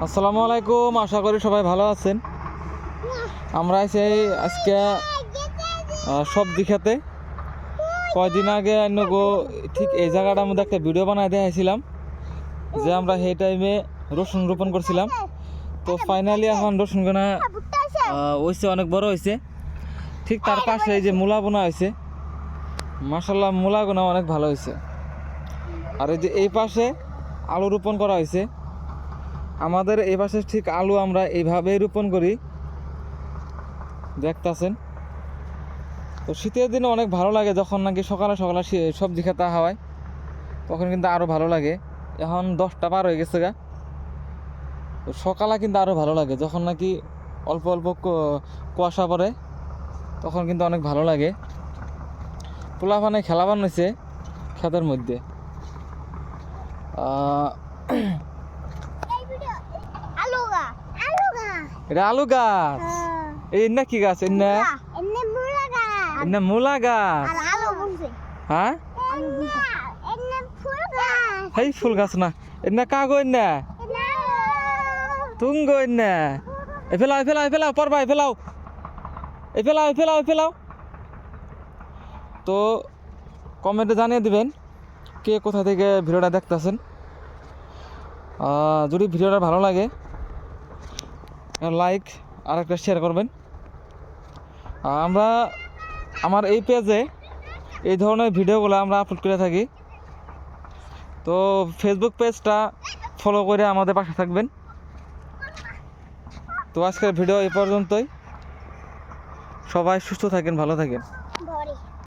আসসালামু আলাইকুম, আশা করি সবাই ভালো আছেন। আমরা আজকে সবজি খেতে কয়দিন আগে ঠিক এই জায়গাটার মধ্যে একটা ভিডিও বানায় দেখাইছিলাম যে আমরা সেই টাইমে রসুন রোপণ করছিলাম। তো ফাইনালি এখন রসুন গোনা হয়েছে, অনেক বড় হয়েছে। ঠিক তার পাশে এই যে মূলা বোনা হয়েছে, মাশাল্লাহ মূলা গোনা অনেক ভালো হয়েছে। আর এই যে এই পাশে আলু রোপণ করা হয়েছে। আমাদের এই পাশে ঠিক আলু আমরা এইভাবেই রোপণ করি, দেখতেছেন। তো শীতের দিনে অনেক ভালো লাগে যখন নাকি সকালে সকালে সবজি খেতে হয়, তখন কিন্তু আরও ভালো লাগে। এখন 10টা পার হয়ে গেছে গা, তো সকালে কিন্তু আরও ভালো লাগে যখন নাকি অল্প অল্প কুয়াশা পড়ে, তখন কিন্তু অনেক ভালো লাগে। পোলাপানে খেলা বানাইছে ক্ষেতের মধ্যে। এটা আলু গাছ। এই না কি গাছ? মূলা গাছ। হ্যাঁ, এই ফুল গাছ না, এনে কাগো এনে তুঙ্গো এনে এফেলাও এফেলাও এফেলাও পরবা এফেলাও এফেলাও এফেলাও এফেলাও। তো কমেন্টে জানিয়ে দিবেন কে কোথা থেকে ভিডিওটা দেখতেছেন। যদি ভিডিওটা ভালো লাগে লাইক আর একটা শেয়ার করবেন। আমার এই পেজে এই ধরনের ভিডিওগুলো আমরা আপলোড করে থাকি। তো ফেসবুক পেজটা ফলো করে আমাদের পাশে থাকবেন। তো আজকের ভিডিও এই পর্যন্তই। সবাই সুস্থ থাকেন, ভালো থাকেন।